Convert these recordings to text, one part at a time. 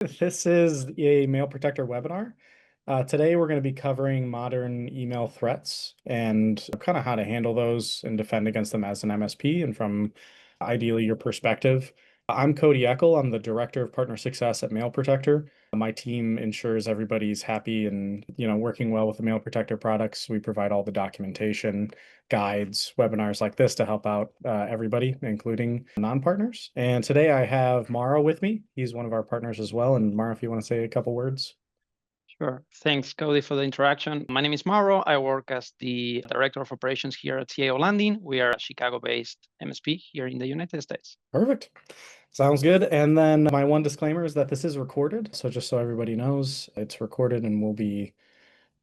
This is a Mailprotector webinar. Today, we're going to be covering modern email threats and kind of how to handle those and defend against them as an MSP and from ideally your perspective. I'm Cody Eckel. I'm the Director of Partner Success at Mailprotector. My team ensures everybody's happy and working well with the Mailprotector products. We provide all the documentation, guides, webinars like this to help out everybody, including non-partners. And today I have Mauro with me. He's one of our partners as well. And Mauro, if you want to say a couple words. Sure. Thanks, Cody, for the introduction. My name is Mauro. I work as the Director of Operations here at CAO Landing. We are a Chicago-based MSP here in the United States. Perfect. Sounds good. And then my one disclaimer is that this is recorded. So just so everybody knows, it's recorded and we'll be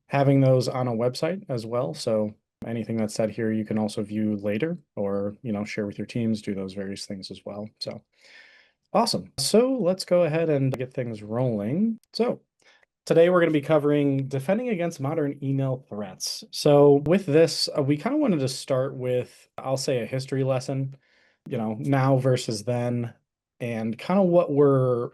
having those on a website as well. So anything that's said here, you can also view later or, share with your teams, do those various things as well. So awesome. So let's go ahead and get things rolling. So today we're going to be covering defending against modern email threats. So with this, we kind of wanted to start with, I'll say, a history lesson, now versus then, and kind of what we're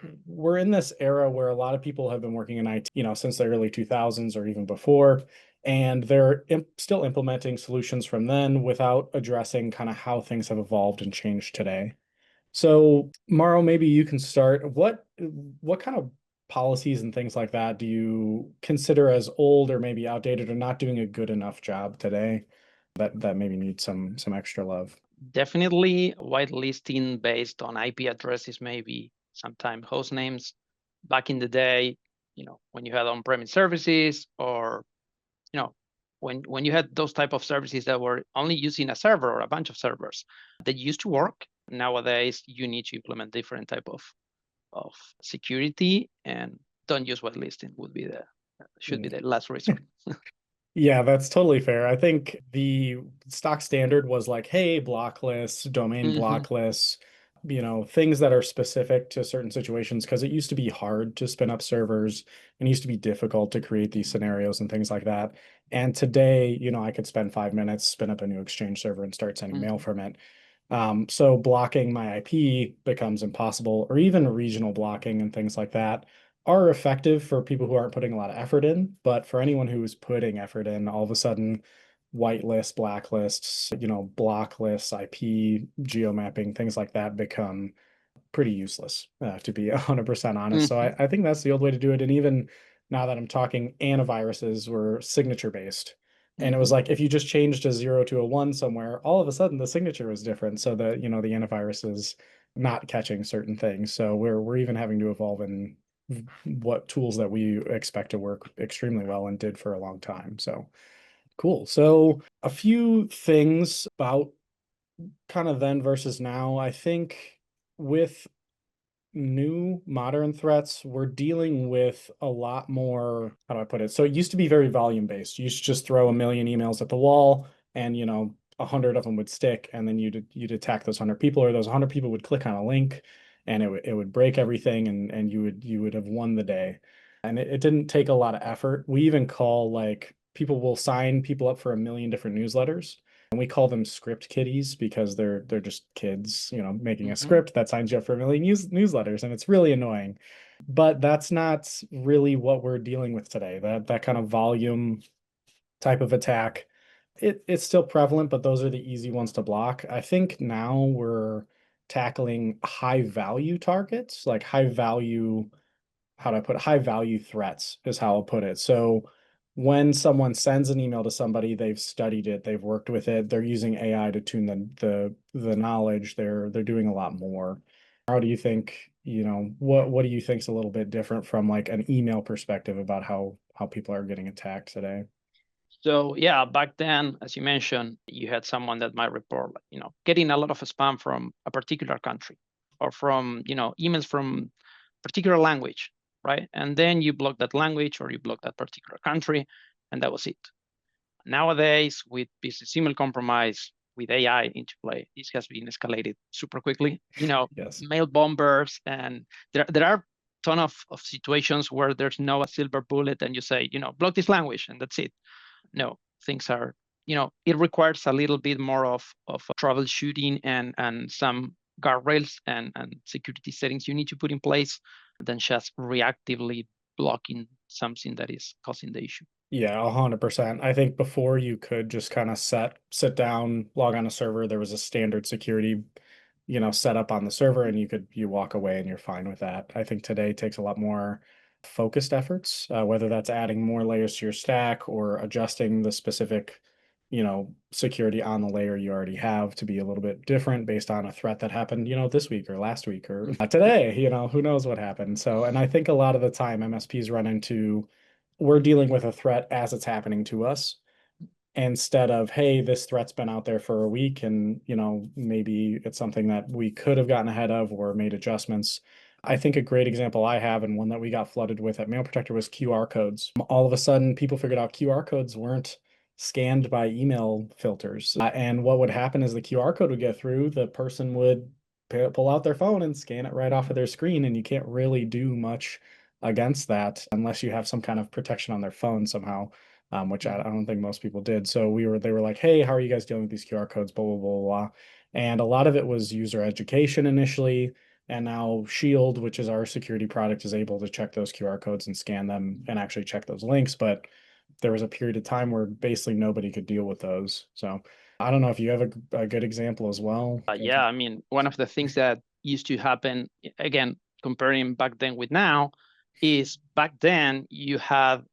in this era where a lot of people have been working in IT, since the early 2000s or even before, and they're still implementing solutions from then without addressing kind of how things have evolved and changed today. So, Mauro, maybe you can start. What kind of policies and things like that do you consider as old or maybe outdated or not doing a good enough job today that maybe need some extra love? Definitely whitelisting based on IP addresses, maybe sometimes host names. Back in the day, when you had on-premise services or, when you had those type of services that were only using a server or a bunch of servers that used to work. Nowadays, you need to implement different type of security, and don't use whitelisting should be the last resort. Yeah, that's totally fair. I think the stock standard was like, hey, block lists, domain block lists, things that are specific to certain situations, because it used to be hard to spin up servers and it used to be difficult to create these scenarios and things like that. And today, I could spend 5 minutes, spin up a new Exchange server and start sending mail from it. So blocking my IP becomes impossible, or even regional blocking and things like that are effective for people who aren't putting a lot of effort in. But for anyone who's putting effort in, all of a sudden, whitelist, blacklists, block lists, IP, geomapping, things like that become pretty useless, to be 100% honest. So I think that's the old way to do it. And even now that I'm talking, antiviruses were signature based. And it was like if you just changed a 0 to a 1 somewhere, all of a sudden the signature was different. So the antivirus is not catching certain things. So we're even having to evolve in what tools that we expect to work extremely well and did for a long time. So cool. So a few things about kind of then versus now. I think with new modern threats, we're dealing with a lot more, how do I put it? So it used to be very volume based. You used to just throw a million emails at the wall and, 100 of them would stick, and then you'd attack those 100 people, or those 100 people would click on a link and it would break everything, and you would have won the day. And it didn't take a lot of effort. We even call, like, people will sign people up for a million different newsletters, and we call them script kiddies because they're just kids, making a script that signs you up for a million newsletters, and it's really annoying. But that's not really what we're dealing with today. That kind of volume type of attack, it's still prevalent, but those are the easy ones to block. I think now we're tackling high value targets, like high value, how do I put it? High value threats is how I'll put it. So when someone sends an email to somebody, they've studied it, they've worked with it, they're using AI to tune the knowledge, they're doing a lot more. How do you think, what do you think is a little bit different from like an email perspective about how people are getting attacked today? So yeah, back then, as you mentioned, you had someone that might report, getting a lot of spam from a particular country, or from, emails from particular language, right? And then you block that language or you block that particular country, and that was it. Nowadays, with business email compromise, with AI into play, this has been escalated super quickly. Yes. Mail bombers, and there are a ton of situations where there's no silver bullet, and you say, block this language, and that's it. No, things are, it requires a little bit more of troubleshooting and some guardrails and security settings you need to put in place than just reactively blocking something that is causing the issue. Yeah, 100%. I think before you could just kind of sit down, log on a server, there was a standard security, set up on the server and you walk away and you're fine with that. I think today takes a lot more focused efforts, whether that's adding more layers to your stack or adjusting the specific, security on the layer you already have to be a little bit different based on a threat that happened, this week or last week or today, who knows what happened. So, and I think a lot of the time MSPs run into we're dealing with a threat as it's happening to us instead of, hey, this threat's been out there for a week and, maybe it's something that we could have gotten ahead of or made adjustments. I think a great example I have and one that we got flooded with at Mailprotector was QR codes. All of a sudden, people figured out QR codes weren't scanned by email filters. And what would happen is the QR code would get through, the person would pull out their phone and scan it right off of their screen, and you can't really do much against that unless you have some kind of protection on their phone somehow, which I don't think most people did. So they were like, hey, how are you guys dealing with these QR codes? Blah, blah, blah, blah. And a lot of it was user education initially. And now Shield, which is our security product, is able to check those QR codes and scan them and actually check those links. But there was a period of time where basically nobody could deal with those. So I don't know if you have a good example as well. Yeah, I mean, one of the things that used to happen, again, comparing back then with now, is back then you had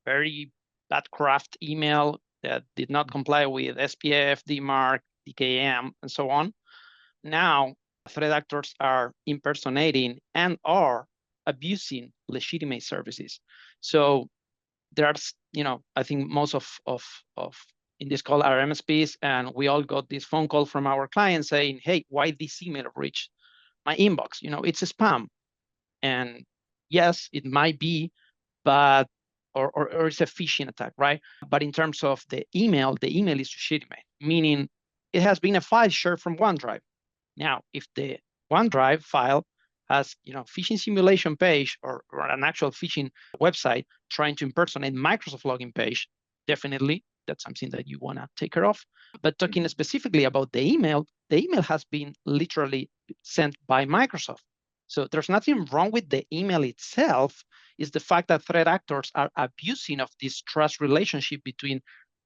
very bad craft email that did not comply with SPF, DMARC, DKM, and so on. Now, threat actors are impersonating and are abusing legitimate services. So there's, I think most of in this call are MSPs, and we all got this phone call from our clients saying, hey, why this email reached my inbox? It's a spam. And yes, it might be, but or it's a phishing attack, right? But in terms of the email is legitimate, meaning it has been a file shared from OneDrive. Now, if the OneDrive file has, phishing simulation page or an actual phishing website trying to impersonate Microsoft login page, definitely that's something that you want to take care of. But talking specifically about the email has been literally sent by Microsoft. So there's nothing wrong with the email itself. Is the fact that threat actors are abusing of this trust relationship between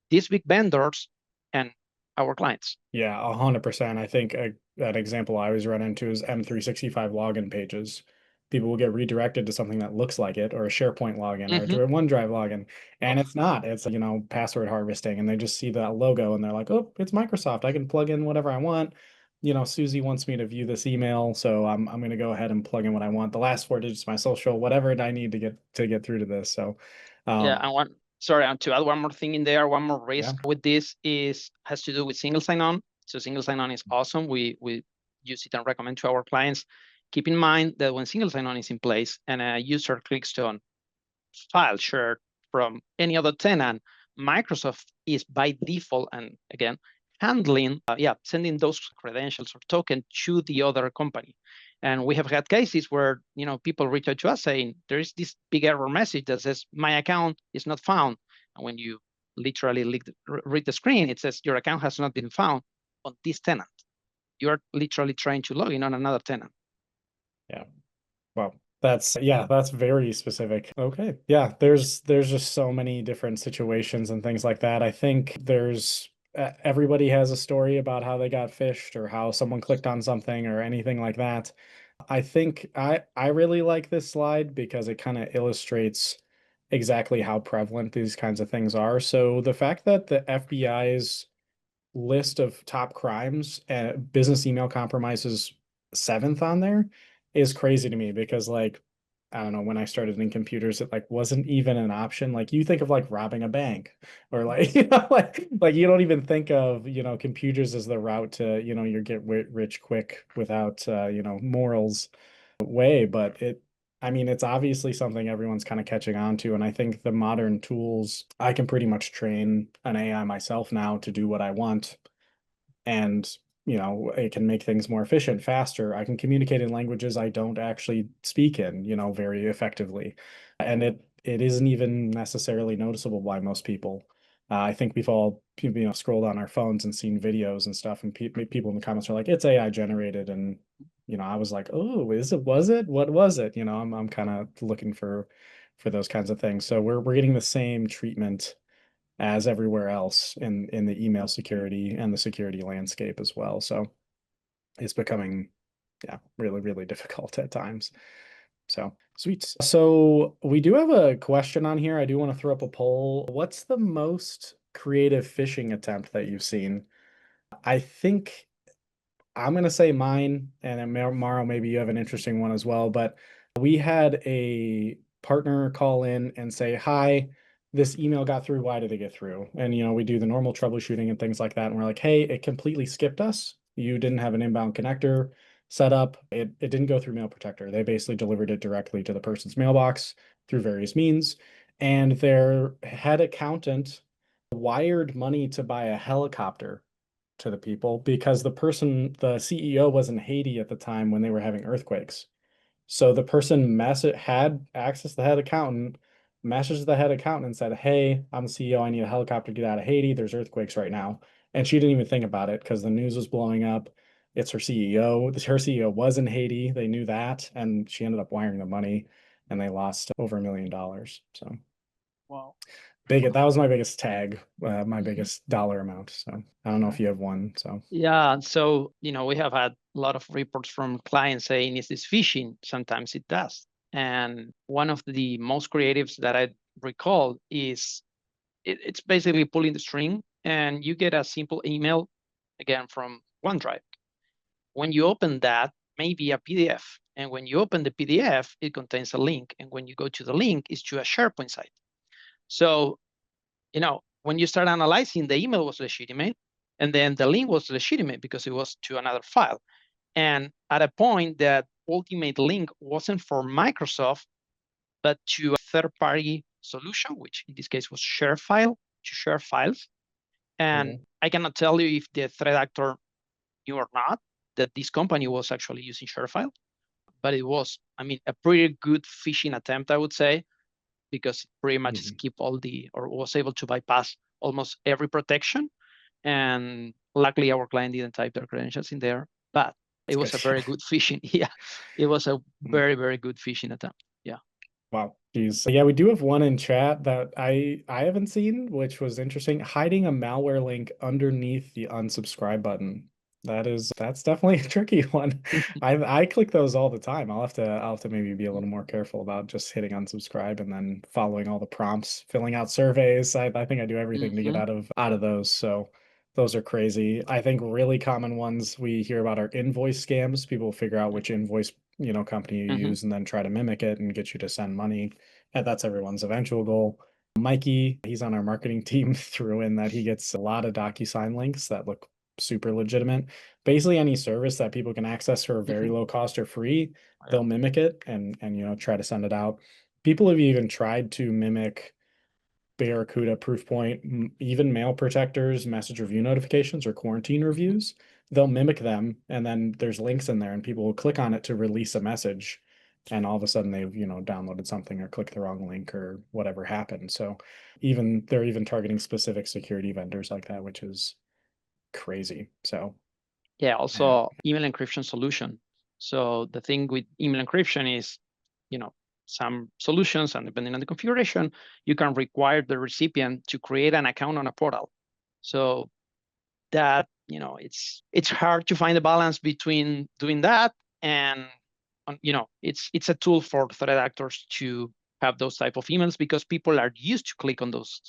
these big vendors and our clients. Yeah, 100%. I think that example I always run into is M365 login pages. People will get redirected to something that looks like it, or a SharePoint login, or to a OneDrive login, and it's not. It's password harvesting, and they just see that logo and they're like, "Oh, it's Microsoft. I can plug in whatever I want." Susie wants me to view this email, so I'm going to go ahead and plug in what I want. The last 4 digits of my social, whatever I need to get through to this. So, Yeah, and to add one more thing in there, one more yeah. risk with this has to do with single sign-on. So single sign-on is awesome. We use it and recommend to our clients. Keep in mind that when single sign-on is in place and a user clicks on file shared from any other tenant, Microsoft is by default, and again, handling, sending those credentials or token to the other company. And we have had cases where, people reach out to us saying, there is this big error message that says, my account is not found. And when you literally read the screen, it says, your account has not been found on this tenant. You are literally trying to log in on another tenant. Yeah. Well, that's very specific. Okay. Yeah, there's just so many different situations and things like that. I think there's everybody has a story about how they got phished or how someone clicked on something or anything like that. I think I really like this slide because it kind of illustrates exactly how prevalent these kinds of things are. So the fact that the FBI's list of top crimes and business email compromises seventh on there is crazy to me because I don't know, when I started in computers, it wasn't even an option. Like you think of robbing a bank or like you don't even think of, computers as the route to, you get rich quick without, morals way. But I mean, it's obviously something everyone's kind of catching on to. And I think the modern tools, I can pretty much train an AI myself now to do what I want. And, it can make things more efficient, faster. I can communicate in languages I don't actually speak in, very effectively. And it isn't even necessarily noticeable by most people. I think we've all, scrolled on our phones and seen videos and stuff, and people in the comments are like, it's AI generated. And I was like, oh, was it? What was it? I'm kind of looking for those kinds of things. So we're getting the same treatment as everywhere else in the email security and the security landscape as well. So it's becoming, yeah, really, really difficult at times. So sweet. So we do have a question on here. I do want to throw up a poll. What's the most creative phishing attempt that you've seen? I think I'm gonna say mine, and then Maro, maybe you have an interesting one as well. But we had a partner call in and say, "Hi, this email got through. Why did it get through?" And we do the normal troubleshooting and things like that. And we're like, "Hey, it completely skipped us. You didn't have an inbound connector set up. It didn't go through Mailprotector. They basically delivered it directly to the person's mailbox through various means, and their head accountant wired money to buy a helicopter to the people because the CEO was in Haiti at the time when they were having earthquakes. So the person had access to the head accountant, messaged the head accountant and said, "Hey, I'm the CEO. I need a helicopter to get out of Haiti. There's earthquakes right now." And she didn't even think about it because the news was blowing up. It's her CEO. Her CEO was in Haiti. They knew that, and she ended up wiring the money, and they lost over $1 million. So Wow. that was my biggest tag, my Mhm. biggest dollar amount. So I don't know if Right. you have one. So. Yeah. So, we have had a lot of reports from clients saying, is this phishing? Sometimes it does. And one of the most creatives that I recall is it's basically pulling the string and you get a simple email again from OneDrive. When you open that, maybe a PDF. And when you open the PDF, it contains a link. And when you go to the link, it's to a SharePoint site. So, when you start analyzing, the email was legitimate. And then the link was legitimate because it was to another file. And at a point, that ultimate link wasn't for Microsoft, but to a third-party solution, which in this case was ShareFile, to share files. And Mhm. I cannot tell you if the threat actor knew or not that this company was actually using ShareFile, but it was, a pretty good phishing attempt, I would say, because it pretty much Mhm. skipped or was able to bypass almost every protection. And luckily, our client didn't type their credentials in there, but it That's was a good. very good phishing. Yeah, it was a Mm. very, very good phishing attempt. Yeah. Wow. Geez. Yeah, we do have one in chat that I haven't seen, which was interesting. Hiding a malware link underneath the unsubscribe button. That's definitely a tricky one. I click those all the time. I'll have to maybe be a little more careful about just hitting unsubscribe and then following all the prompts, filling out surveys. I think I do everything to get Mm-hmm. out of those. So those are crazy. I think really common ones we hear about are invoice scams. People figure out which invoice company you Mm-hmm. use and then try to mimic it and get you to send money. And that's everyone's eventual goal. Mikey, he's on our marketing team, threw in that he gets a lot of DocuSign links that look super legitimate. Basically, any service that people can access for very Mm-hmm. low cost or free, Yeah. they'll mimic it and try to send it out. People have even tried to mimic Barracuda, Proofpoint, even Mailprotectors, message review notifications, or quarantine Mm-hmm. reviews. They'll mimic them, and then there's links in there, and people will click on it to release a message, and all of a sudden they've downloaded something or clicked the wrong link or whatever happened. So they're even targeting specific security vendors like that, which is crazy. So Yeah. yeah. Also, email encryption solution. So the thing with email encryption is, you know, some solutions, and depending on the configuration, you can require the recipient to create an account on a portal. So that, it's hard to find a balance between doing that and, it's a tool for threat actors to have those type of emails because people are used to click on those.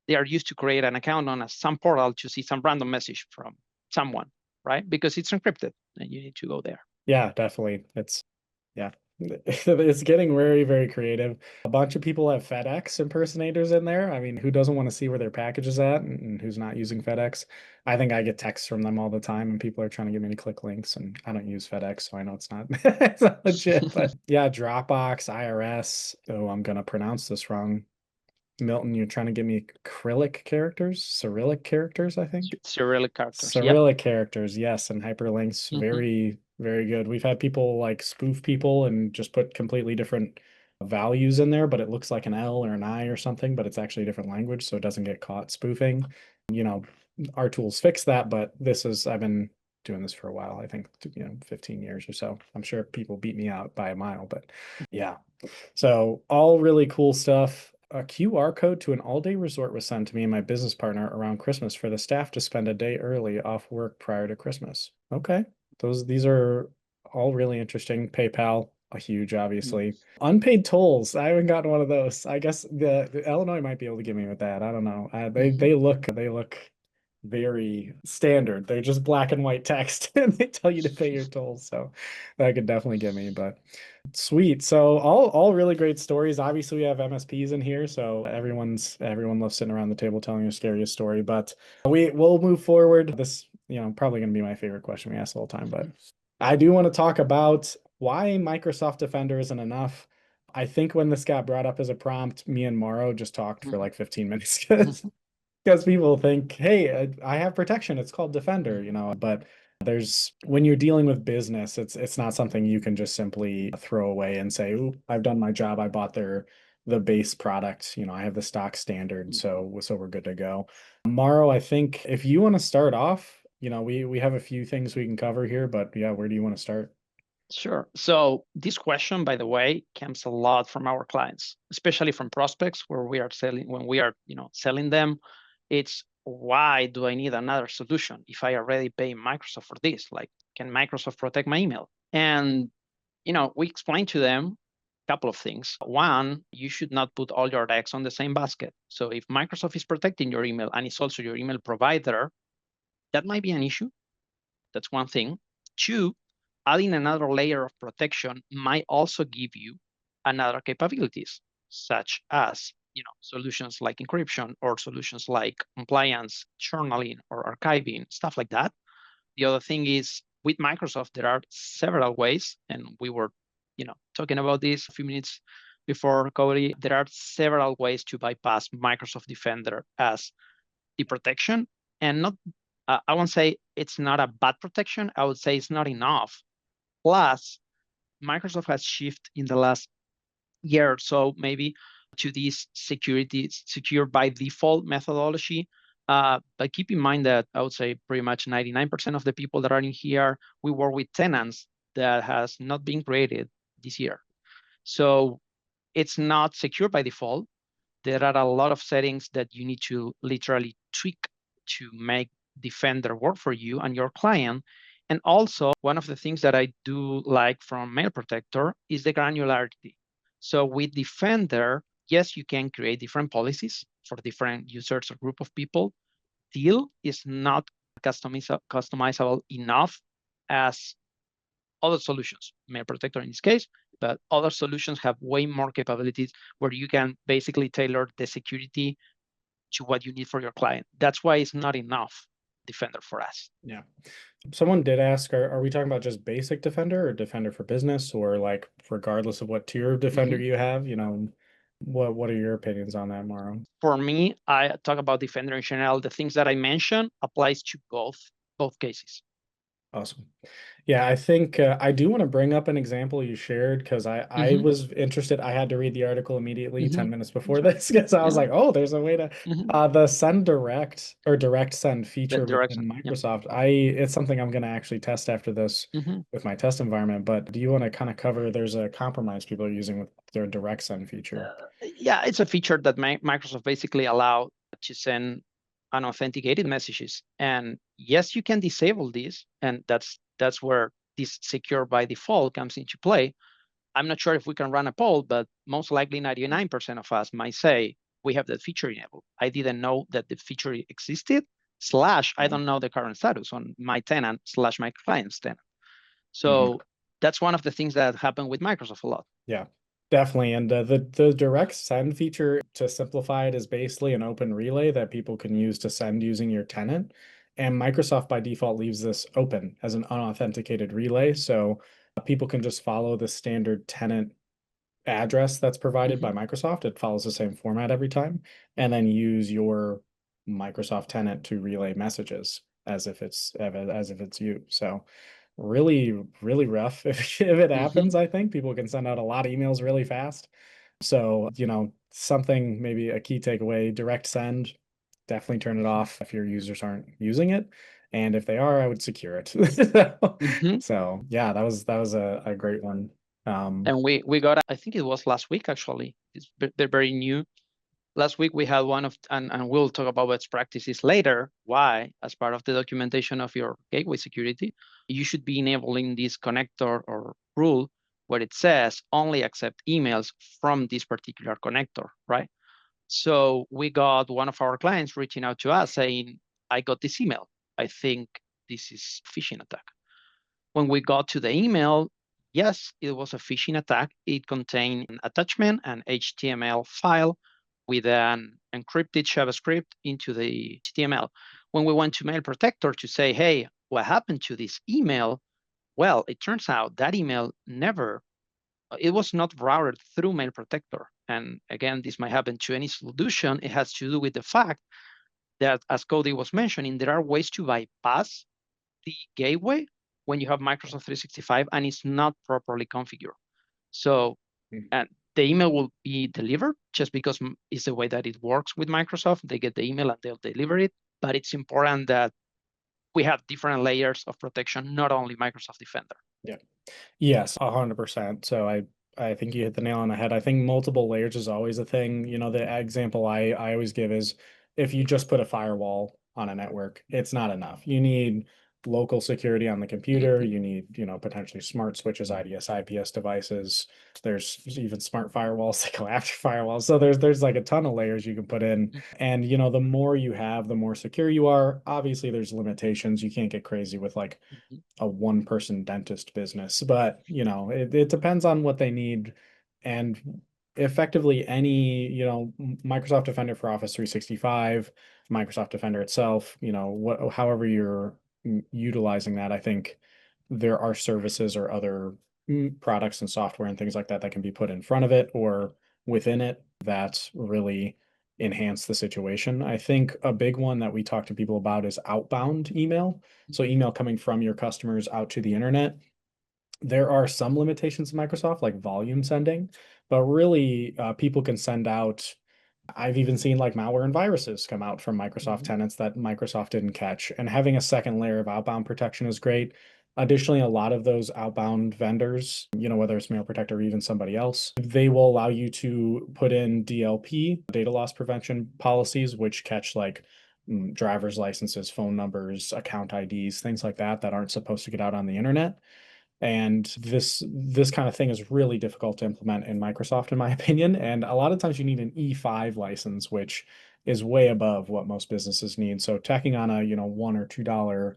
They are used to create an account on some portal to see some random message from someone, right? Because it's encrypted and you need to go there. Yeah, definitely. Yeah, it's getting very, very creative. A bunch of people have FedEx impersonators in there. I mean, who doesn't want to see where their package is at and who's not using FedEx? I think I get texts from them all the time and people are trying to get me to click links and I don't use FedEx, so I know it's not it's not legit. But yeah, Dropbox, IRS. Oh, I'm gonna pronounce this wrong. Milton, you're trying to give me Cyrillic characters, I think. Cyrillic characters. Yep. Cyrillic characters, yes, and hyperlinks. Mm-hmm. Very, very good. We've had people like spoof people and just put completely different values in there, but it looks like an L or an I or something, but it's actually a different language, so it doesn't get caught spoofing. You know, our tools fix that, but I've been doing this for a while. I think, 15 years or so. I'm sure people beat me out by a mile, but yeah. So all really cool stuff. A QR code to an all-day resort was sent to me and my business partner around Christmas for the staff to spend a day early off work prior to Christmas. Okay. These are all really interesting. PayPal, a huge, obviously. Unpaid tolls. I haven't gotten one of those. I guess the Illinois might be able to give me with that. I don't know. They look very standard. They're just black and white text and they tell you to pay your tolls. So that could definitely get me, but sweet. So all really great stories. Obviously we have MSPs in here, so everyone loves sitting around the table telling your scariest story, but we'll move forward. This, probably gonna be my favorite question we ask the whole time, but I do want to talk about why Microsoft Defender isn't enough. I think when this got brought up as a prompt, me and Mauro just talked for like 15 minutes because people think, hey, I have protection. It's called Defender, but when you're dealing with business, it's not something you can just simply throw away and say, "Ooh, I've done my job. I bought the base product. I have the stock standard, so we're good to go." Mauro, I think if you want to start off, we have a few things we can cover here, but yeah, where do you want to start? Sure. So this question, by the way, comes a lot from our clients, especially from prospects where we are selling when we are, selling them. It's why do I need another solution if I already pay Microsoft for this? Like, can Microsoft protect my email? And we explain to them a couple of things. One, you should not put all your eggs on the same basket. So if Microsoft is protecting your email and it's also your email provider, that might be an issue. That's one thing. Two, adding another layer of protection might also give you another capabilities, such as solutions like encryption or solutions like compliance, journaling, or archiving, stuff like that. The other thing is with Microsoft, there are several ways, and we were talking about this a few minutes before, Cody. There are several ways to bypass Microsoft Defender as the protection, and not I won't say it's not a bad protection. I would say it's not enough. Plus, Microsoft has shifted in the last year or so, maybe to this security secure by default methodology. But keep in mind that I would say pretty much 99% of the people that are in here, we work with tenants that has not been created this year. So it's not secure by default. There are a lot of settings that you need to literally tweak to make Defender work for you and your client. And also, one of the things that I do like from Mailprotector is the granularity. So with Defender, yes, you can create different policies for different users or group of people. Still is not customizable enough as other solutions, Mailprotector in this case, but other solutions have way more capabilities where you can basically tailor the security to what you need for your client. That's why it's not enough Defender for us. Yeah. Someone did ask, are we talking about just basic Defender or Defender for Business, or like regardless of what tier of Defender you have, what are your opinions on that, Mauro? For me, I talk about Defender in general. The things that I mentioned applies to both cases. Awesome. Yeah, I think I do want to bring up an example you shared because I was interested. I had to read the article immediately 10 minutes before this because I was like, oh, there's a way to the send direct or direct send The feature direction. within Microsoft. It's something I'm going to actually test after this with my test environment. But do you want to kind of cover there's a compromise people are using with their direct send feature? Yeah, it's a feature that Microsoft basically allow to send unauthenticated messages. And yes, you can disable this, and that's where this secure by default comes into play. I'm not sure if we can run a poll, but most likely 99% of us might say we have that feature enabled. I didn't know that the feature existed, slash, I don't know the current status on my tenant slash my client's tenant. So that's one of the things that happen with Microsoft a lot. Yeah, definitely. And the direct send feature, to simplify it, is basically an open relay that people can use to send using your tenant. And Microsoft by default leaves this open as an unauthenticated relay. So people can just follow the standard tenant address that's provided by Microsoft. It follows the same format every time, and then use your Microsoft tenant to relay messages as if it's you. So really, really rough if it happens. I think people can send out a lot of emails really fast. So, something, maybe a key takeaway, direct send, definitely turn it off if your users aren't using it. And if they are, I would secure it. Hmm. So yeah, that was a great one. Um, And we got, I think it was last week actually. They're very new. Last week we had one of, and we'll talk about best practices later. Why, as part of the documentation of your gateway security, you should be enabling this connector or rule where it says only accept emails from this particular connector, right? So we got one of our clients reaching out to us saying, I got this email. I think this is phishing attack. When we got to the email, yes, it was a phishing attack. It contained an attachment, an HTML file with an encrypted JavaScript into the HTML. When we went to Mailprotector to say, hey, what happened to this email? Well, it turns out that email never, it was not routed through Mailprotector. And again, this might happen to any solution. It has to do with the fact that, as Cody was mentioning, there are ways to bypass the gateway when you have Microsoft 365 and it's not properly configured. So, and the email will be delivered just because it's the way that it works with Microsoft. They get the email and they'll deliver it. But it's important that we have different layers of protection, not only Microsoft Defender. yeah. Yes, 100%. So I think you hit the nail on the head. I think multiple layers is always a thing. You know, the example I always give is if you just put a firewall on a network, it's not enough. You need local security on the computer. Mhm. You need, potentially smart switches, IDS, IPS devices. There's even smart firewalls that go after firewalls. So there's like a ton of layers you can put in. And the more you have, the more secure you are. Obviously, there's limitations. You can't get crazy with like Mhm. a one person dentist business, but it depends on what they need. And effectively any, Microsoft Defender for Office 365, Microsoft Defender itself, however you're utilizing that, I think there are services or other products and software and things like that that can be put in front of it or within it that really enhance the situation. I think a big one that we talk to people about is outbound email. So email coming from your customers out to the internet. There are some limitations in Microsoft, like volume sending, but really people can send out. I've even seen like malware and viruses come out from Microsoft Mhm. tenants that Microsoft didn't catch. And having a second layer of outbound protection is great. Additionally, a lot of those outbound vendors, whether it's Mailprotector or even somebody else, they will allow you to put in DLP, data loss prevention policies, which catch like driver's licenses, phone numbers, account IDs, things like that that aren't supposed to get out on the internet. And this kind of thing is really difficult to implement in Microsoft, in my opinion. And a lot of times you need an E5 license, which is way above what most businesses need. So tacking on a, $1 or $2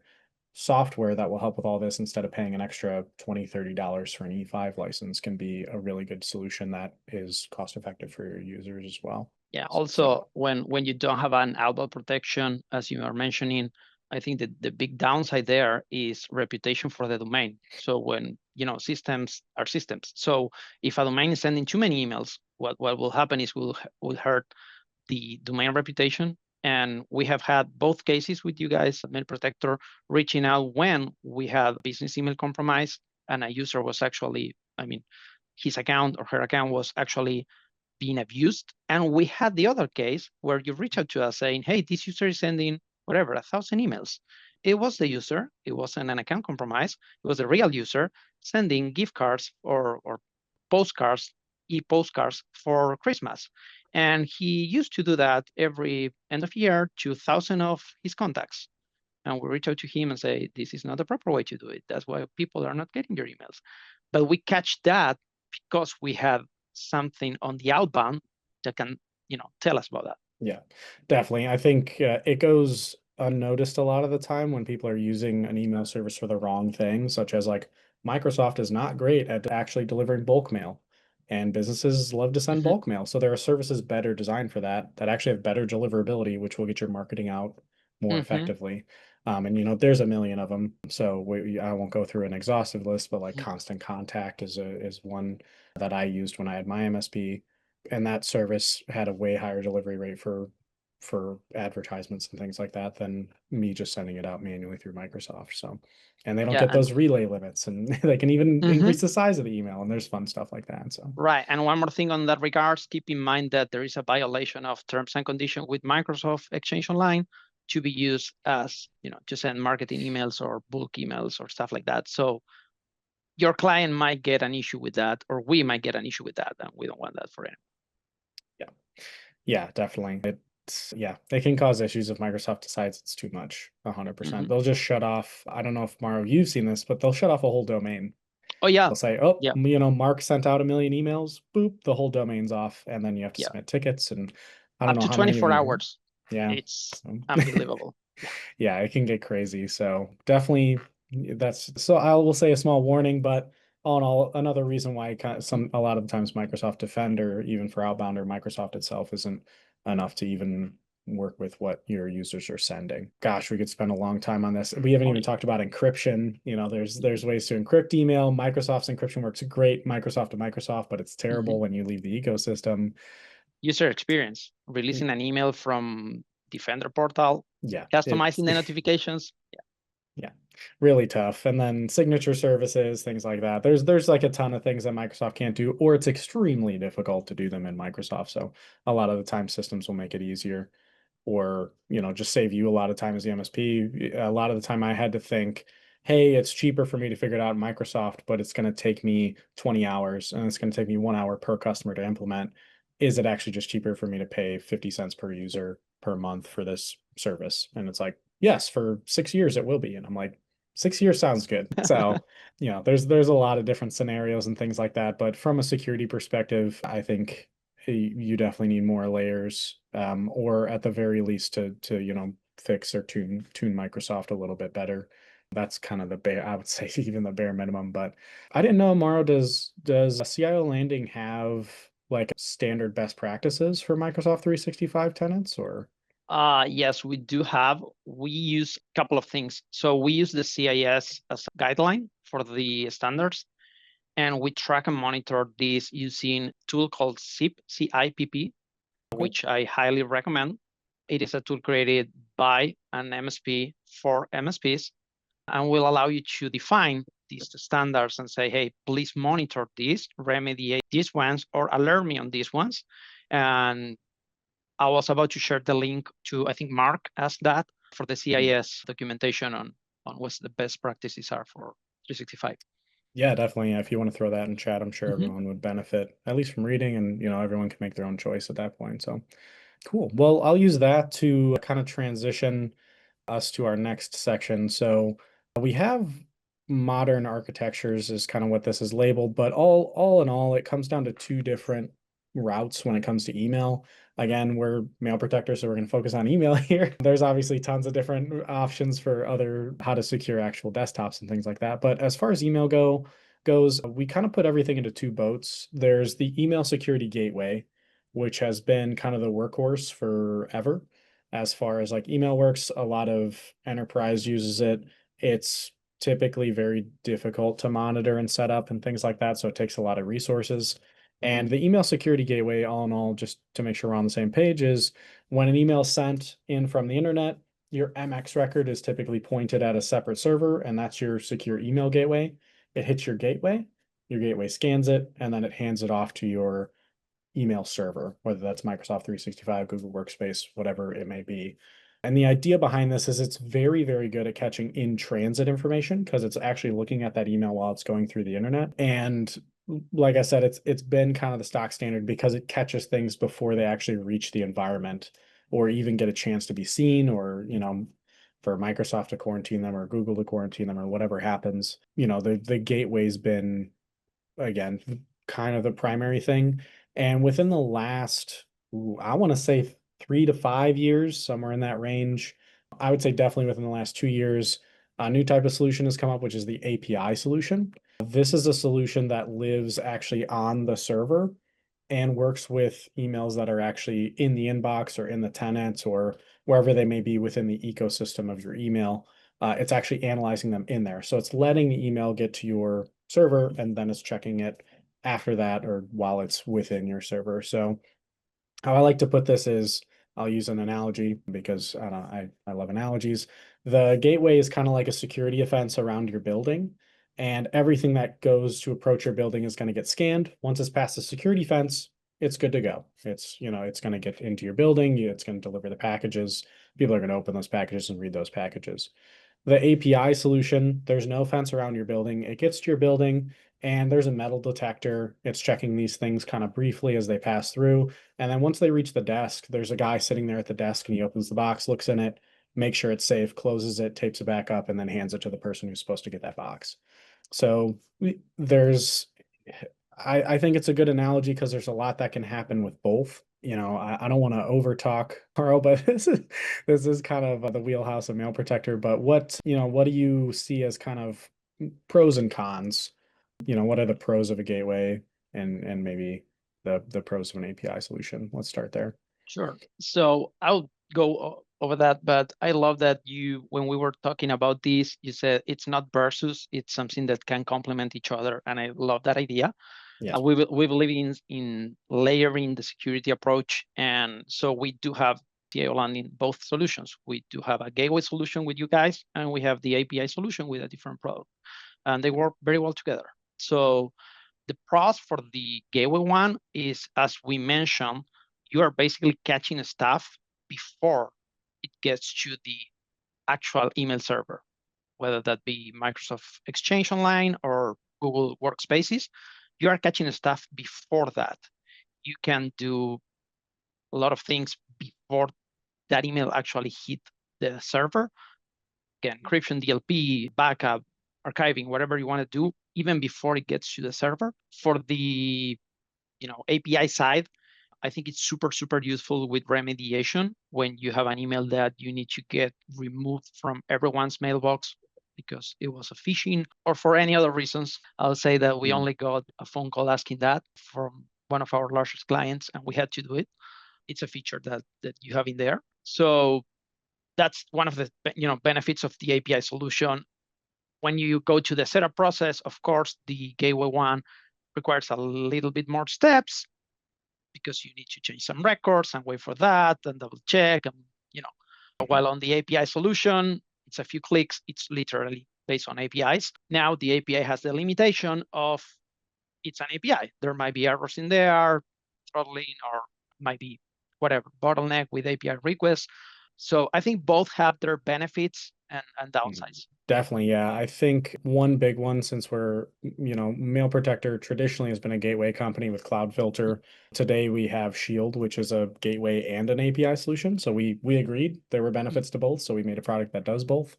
software that will help with all this instead of paying an extra $20, $30 for an E5 license can be a really good solution that is cost effective for your users as well. Yeah. So Also, when you don't have an outbound protection, as you are mentioning, I think that the big downside there is reputation for the domain. So when systems are systems. So if a domain is sending too many emails, what will happen is will hurt the domain reputation. And we have had both cases with you guys, Mailprotector, reaching out when we had business email compromise and a user was actually, I mean, his account or her account was actually being abused. And we had the other case where you reach out to us saying, hey, this user is sending whatever, 1,000 emails. It was the user, it wasn't an account compromise, it was a real user sending gift cards or postcards, e-postcards for Christmas. And he used to do that every end of year to 1,000 of his contacts. And we reach out to him and say, this is not the proper way to do it. That's why people are not getting your emails. But we catch that because we have something on the outbound that can, tell us about that. yeah, definitely. I think it goes unnoticed a lot of the time when people are using an email service for the wrong thing, such as like Microsoft is not great at actually delivering bulk mail, and businesses love to send Mhm. bulk mail. So there are services better designed for that that actually have better deliverability, which will get your marketing out more Mhm. effectively. And there's a million of them, so I won't go through an exhaustive list, but like Mhm. Constant Contact is one that I used when I had my MSP, and that service had a way higher delivery rate for advertisements and things like that than me just sending it out manually through Microsoft. So, and they don't Yeah, get and those relay limits, and they can even mhm. increase the size of the email, and there's fun stuff like that. So, Right. And one more thing on that regards, keep in mind that there is a violation of terms and conditions with Microsoft Exchange Online to be used as, to send marketing emails or bulk emails or stuff like that. So your client might get an issue with that, or we might get an issue with that, and we don't want that for anyone. Yeah. Yeah, definitely. Yeah, it can cause issues if Microsoft decides it's too much. 100%. They'll just shut off. I don't know if Mario, you've seen this, but they'll shut off a whole domain. Oh yeah, They'll say, oh, yeah, Mark sent out 1 million emails, boop, the whole domain's off, and then you have to yeah. submit tickets. And I don't Up know to how many of 24 you, hours. yeah. It's So unbelievable. Yeah. yeah, it can get crazy. So definitely that's so I will say a small warning, but all in all, another reason why a lot of the times Microsoft Defender, even for outbound or Microsoft itself, isn't enough to even work with what your users are sending. Gosh, we could spend a long time on this. We haven't Oh even talked about encryption. There's ways to encrypt email. Microsoft's encryption works great, Microsoft to Microsoft, but it's terrible when you leave the ecosystem. User experience, releasing an email from Defender portal, Yeah, customizing the notifications. yeah, really tough. And then signature services, things like that. There's like a ton of things that Microsoft can't do, or it's extremely difficult to do them in Microsoft. So a lot of the time systems will make it easier, or just save you a lot of time as the MSP. A lot of the time I had to think, hey, it's cheaper for me to figure it out in Microsoft, but it's going to take me 20 hours and it's going to take me 1 hour per customer to implement. Is it actually just cheaper for me to pay 50 cents per user per month for this service? And it's like, yes, for 6 years it will be. And I'm like, 6 years sounds good. So, there's a lot of different scenarios and things like that. But from a security perspective, I think you definitely need more layers, or at the very least to fix or tune Microsoft a little bit better. That's kind of the bare, I would say, even the bare minimum. But I didn't know, Maro, does CIO Landing have like standard best practices for Microsoft 365 tenants, or? Yes, we do have. We use a couple of things. So we use the CIS as a guideline for the standards, and we track and monitor this using a tool called CIPP, Okay. which I highly recommend. It is a tool created by an MSP for MSPs, and will allow you to define these standards and say, hey, please monitor this, remediate these ones, or alert me on these ones. And I was about to share the link to, I think Mark asked that, for the CIS documentation on what the best practices are for 365. Yeah, definitely. If you want to throw that in chat, I'm sure Mm-hmm. everyone would benefit, at least from reading, and everyone can make their own choice at that point. So cool. Well, I'll use that to kind of transition us to our next section. So we have modern architectures is kind of what this is labeled, but all in all, it comes down to two different routes when it comes to email. Again, we're Mailprotector, so we're going to focus on email here. There's obviously tons of different options for other how to secure actual desktops and things like that. But as far as email goes, we kind of put everything into two boats. There's the email security gateway, which has been kind of the workhorse forever. As far as like email works, a lot of enterprise uses it. It's typically very difficult to monitor and set up and things like that. So it takes a lot of resources. And the email security gateway, all in all, just to make sure we're on the same page, is when an email is sent in from the internet, your MX record is typically pointed at a separate server, and that's your secure email gateway. It hits your gateway scans it, and then it hands it off to your email server, whether that's Microsoft 365, Google Workspace, whatever it may be. And the idea behind this is it's very, very good at catching in transit information because it's actually looking at that email while it's going through the internet. And like I said, it's been kind of the stock standard because it catches things before they actually reach the environment or even get a chance to be seen, or for Microsoft to quarantine them or Google to quarantine them or whatever happens. The gateway's been, again, kind of the primary thing. And within the last, I want to say 3 to 5 years, somewhere in that range, I would say definitely within the last 2 years, a new type of solution has come up, which is the API solution. This is a solution that lives actually on the server and works with emails that are actually in the inbox or in the tenants or wherever they may be within the ecosystem of your email. It's actually analyzing them in there. So it's letting the email get to your server and then it's checking it after that or while it's within your server. So how I like to put this is I'll use an analogy because I love analogies. The gateway is kind of like a security fence around your building, and everything that goes to approach your building is going to get scanned. Once it's past the security fence, it's good to go. It's going to get into your building, it's going to deliver the packages. People are going to open those packages and read those packages. The API solution, there's no fence around your building. It gets to your building and there's a metal detector. It's checking these things kind of briefly as they pass through. And then once they reach the desk, there's a guy sitting there at the desk and he opens the box, looks in it, makes sure it's safe, closes it, tapes it back up, and then hands it to the person who's supposed to get that box. So there's, I think it's a good analogy because there's a lot that can happen with both. I don't want to over talk, Carl, but this is kind of the wheelhouse of Mailprotector. But what do you see as kind of pros and cons? What are the pros of a gateway and maybe the pros of an API solution? Let's start there. Sure. So I'll go over that, but I love that when we were talking about this, you said it's not versus, it's something that can complement each other, and I love that idea. Yes. We believe in layering the security approach, and so we do have CIO land in both solutions. We do have a gateway solution with you guys, and we have the API solution with a different product, and they work very well together. So the pros for the gateway one is, as we mentioned, you are basically catching stuff before it gets to the actual email server, whether that be Microsoft Exchange Online or Google Workspaces. You are catching stuff before that. You can do a lot of things before that email actually hit the server. Again, encryption, DLP, backup, archiving, whatever you want to do, even before it gets to the server. For the API side, I think it's super, super useful with remediation when you have an email that you need to get removed from everyone's mailbox because it was a phishing or for any other reasons. I'll say that we only got a phone call asking that from one of our largest clients, and we had to do it. It's a feature that you have in there. So that's one of the benefits of the API solution. When you go to the setup process, of course, the gateway one requires a little bit more steps because you need to change some records and wait for that and double check. And while on the API solution, it's a few clicks. It's literally based on APIs. Now the API has the limitation of it's an API. There might be errors in there, throttling, or might be whatever bottleneck with API requests. So I think both have their benefits and downsides. Definitely, yeah. I think one big one, since Mailprotector traditionally has been a gateway company with Cloud Filter. Today we have Shield, which is a gateway and an API solution. So we agreed there were benefits to both, so we made a product that does both.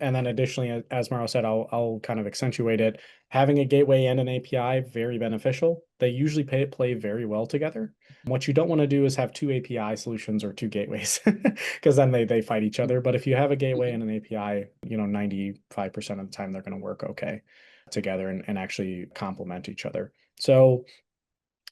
And then additionally, as Mauro said, I'll kind of accentuate it. Having a gateway and an API, very beneficial. They usually play very well together. What you don't want to do is have two API solutions or two gateways because then they fight each other. But if you have a gateway and an API, 95% of the time they're going to work okay together and actually complement each other. So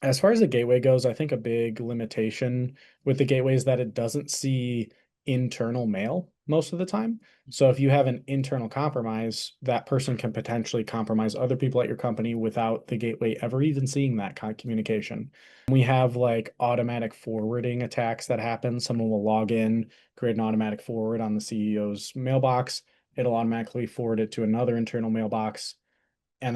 as far as the gateway goes, I think a big limitation with the gateway is that it doesn't see internal mail most of the time. So if you have an internal compromise, that person can potentially compromise other people at your company without the gateway ever even seeing that communication. We have like automatic forwarding attacks that happen. Someone will log in, create an automatic forward on the CEO's mailbox. It'll automatically forward it to another internal mailbox, and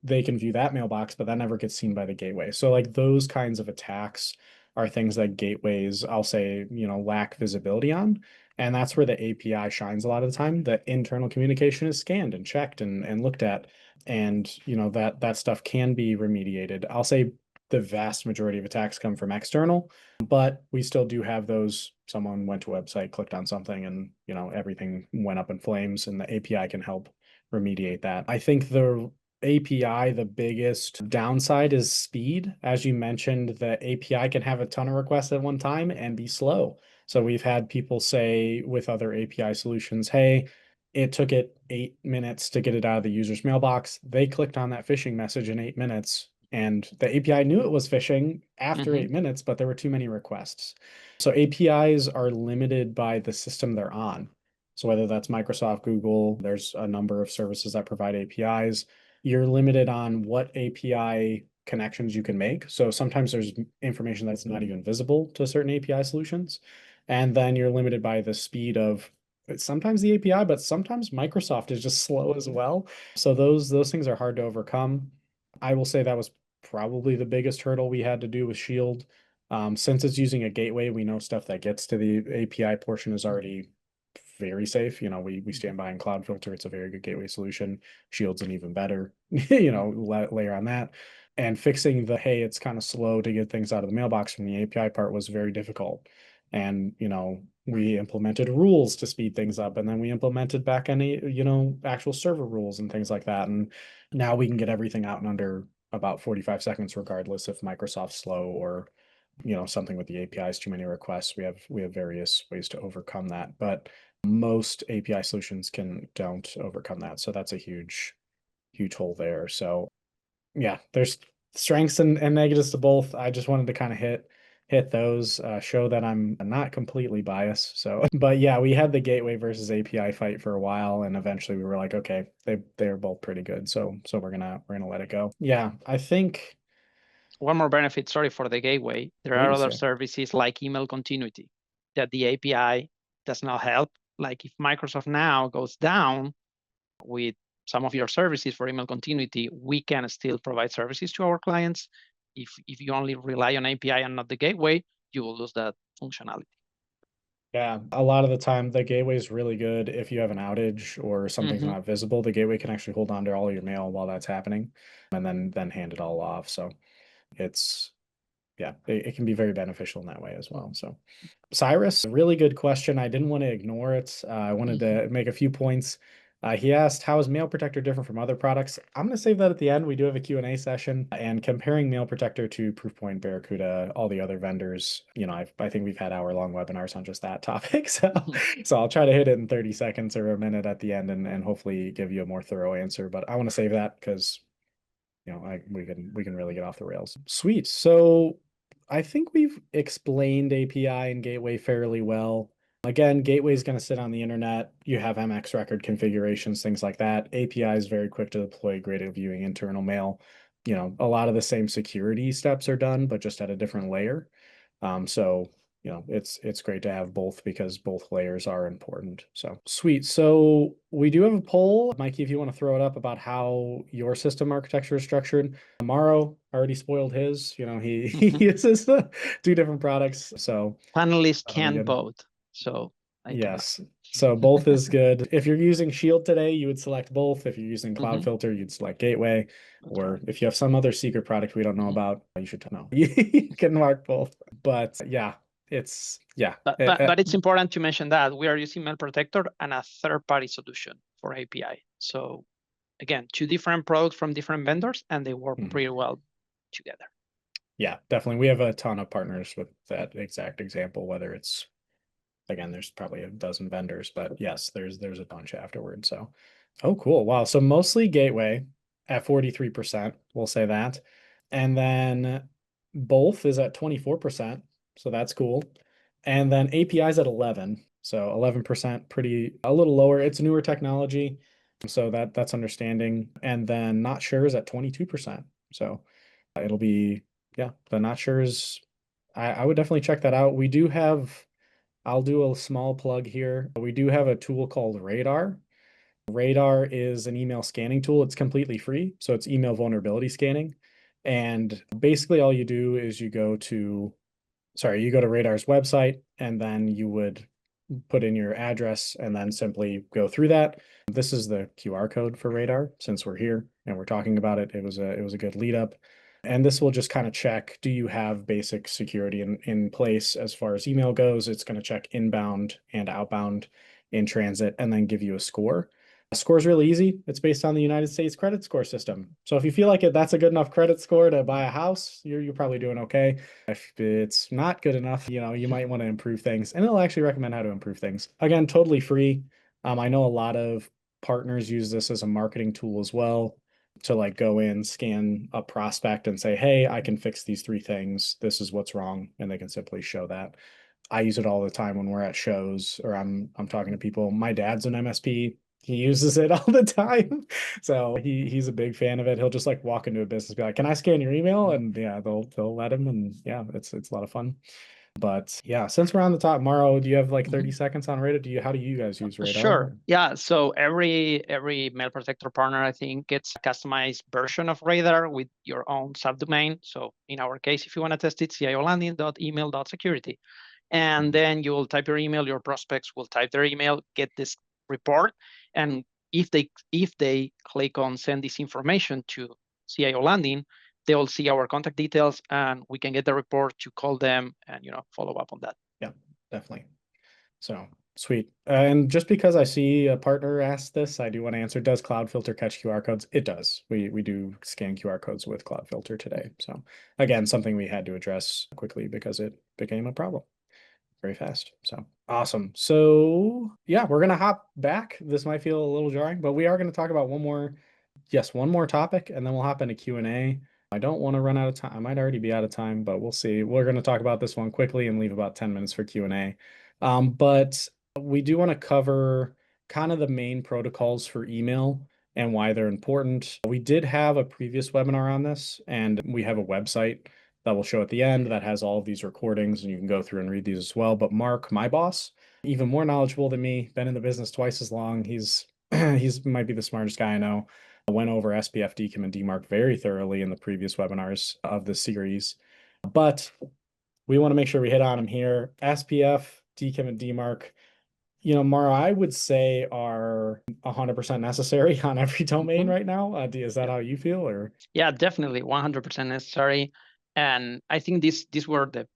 they can view that mailbox, but that never gets seen by the gateway. So like those kinds of attacks are things that gateways, I'll say, lack visibility on. And that's where the API shines a lot of the time. The internal communication is scanned and checked and looked at. And that stuff can be remediated. I'll say the vast majority of attacks come from external, but we still do have those. Someone went to a website, clicked on something, and everything went up in flames, and the API can help remediate that. I think the API, the biggest downside is speed. As you mentioned, the API can have a ton of requests at one time and be slow. So we've had people say with other API solutions, hey, it took it 8 minutes to get it out of the user's mailbox. They clicked on that phishing message in 8 minutes, and the API knew it was phishing after 8 minutes, but there were too many requests. So APIs are limited by the system they're on. So whether that's Microsoft, Google, there's a number of services that provide APIs. You're limited on what API connections you can make. So sometimes there's information that's not even visible to certain API solutions. And then you're limited by the speed of sometimes the API, but sometimes Microsoft is just slow as well. So those things are hard to overcome. I will say that was probably the biggest hurdle we had to do with Shield. Since it's using a gateway, we know stuff that gets to the API portion is already very safe. We stand behind Cloudfilter. It's a very good gateway solution. Shield's an even better, layer on that. And fixing the, hey, it's kind of slow to get things out of the mailbox from the API part was very difficult. And, we implemented rules to speed things up, and then we implemented back any, actual server rules and things like that. And now we can get everything out in under about 45 seconds, regardless if Microsoft's slow or something with the APIs, too many requests. We have various ways to overcome that, but most API solutions don't overcome that. So that's a huge hole there. So yeah, there's strengths and negatives to both. I just wanted to kind of hit those, show that I'm not completely biased. So, but yeah, we had the gateway versus API fight for a while, and eventually we were like, okay, they're both pretty good. So we're gonna let it go. Yeah, I think. One more benefit, sorry, for the gateway. There are Please, other yeah. services like email continuity that the API does not help. Like if Microsoft Now goes down with some of your services for email continuity, we can still provide services to our clients. If you only rely on API and not the gateway, you will lose that functionality. Yeah, a lot of the time the gateway is really good if you have an outage or something's not visible. The gateway can actually hold on to all your mail while that's happening, and then hand it all off. So it's yeah, it can be very beneficial in that way as well. So Cyrus, really good question. I didn't want to ignore it. I wanted to make a few points. He asked, how is Mailprotector different from other products? I'm going to save that at the end. We do have a Q&A session, and comparing Mailprotector to Proofpoint, Barracuda, all the other vendors, I think we've had hour-long webinars on just that topic. So I'll try to hit it in 30 seconds or a minute at the end and hopefully give you a more thorough answer. But I want to save that because we can really get off the rails. Sweet. So I think we've explained API and gateway fairly well. Again, gateway is going to sit on the internet. You have MX record configurations, things like that. API is very quick to deploy, great at viewing internal mail. A lot of the same security steps are done, but just at a different layer. So it's great to have both because both layers are important. So sweet. So we do have a poll, Mikey, if you want to throw it up about how your system architecture is structured. Mauro already spoiled his. He uses two different products. So Panelists that'll be can good. vote, so I do not. Yes. So both is good. If you're using Shield today, you would select both. If you're using Cloudfilter, you'd select Gateway. That's Or right. if you have some other secret product we don't know about, you should know. You can mark both. But yeah, it's yeah. But it's important to mention that we are using Mailprotector and a third-party solution for API. So again, two different products from different vendors, and they work pretty well together. Yeah, definitely. We have a ton of partners with that exact example, whether it's again, there's probably a dozen vendors, but yes, there's a bunch afterwards. So, oh, cool. Wow. So mostly gateway at 43%, we'll say that. And then both is at 24%. So that's cool. And then API's at 11. So 11%, pretty a little lower. It's newer technology. So that's understanding. And then not sure is at 22%. So it'll be, yeah, the not sure is I would definitely check that out. We do have I'll do a small plug here. We do have a tool called Radar. Radar is an email scanning tool. It's completely free. So it's email vulnerability scanning. And basically all you do is you go to Radar's website, and then you would put in your address and then simply go through that. This is the QR code for Radar. Since we're here and we're talking about it, it was a good lead up. And this will just kind of check, do you have basic security in place as far as email goes? It's going to check inbound and outbound in transit and then give you a score. A score is really easy. It's based on the United States credit score system. So if you feel like that's a good enough credit score to buy a house, you're probably doing okay. If it's not good enough, you might want to improve things, and it'll actually recommend how to improve things. Again, totally free. I know a lot of partners use this as a marketing tool as well to like go in, scan a prospect and say, hey, I can fix these three things. This is what's wrong. And they can simply show that. I use it all the time when we're at shows or I'm talking to people. My dad's an MSP. He uses it all the time. So he's a big fan of it. He'll just like walk into a business, be like, can I scan your email? And yeah, they'll let him. And yeah, it's a lot of fun. But yeah, since we're on the top, Mauro, do you have like 30 Mhm. seconds on Radar? How do you guys use Sure. Radar? Yeah. So every Mailprotector partner, I think, gets a customized version of Radar with your own subdomain. So in our case, if you want to test it, ciolanding.email.security. And then you will type your email, your prospects will type their email, get this report. And if they click on send this information to CIO Landing, they will see our contact details and we can get the report to call them and follow up on that. Yeah, definitely. So sweet. And just because I see a partner ask this, I do want to answer. Does Cloudfilter catch QR codes? It does. We do scan QR codes with Cloudfilter today. So again, something we had to address quickly because it became a problem very fast. So awesome. So yeah, we're gonna hop back. This might feel a little jarring, but we are going to talk about one more topic, and then we'll hop into Q&A. I don't want to run out of time. I might already be out of time, but we'll see. We're going to talk about this one quickly and leave about 10 minutes for Q&A. But we do want to cover kind of the main protocols for email and why they're important. We did have a previous webinar on this, and we have a website that will show at the end that has all of these recordings, and you can go through and read these as well. But Mark, my boss, even more knowledgeable than me, been in the business twice as long. He's might be the smartest guy I know. Went over SPF, DKIM, and DMARC very thoroughly in the previous webinars of this series. But we want to make sure we hit on them here. SPF, DKIM, and DMARC, Mara, I would say are 100% necessary on every domain Mhm. right now. Is that Yeah. how you feel, or? Yeah, definitely 100% necessary. And I think these were the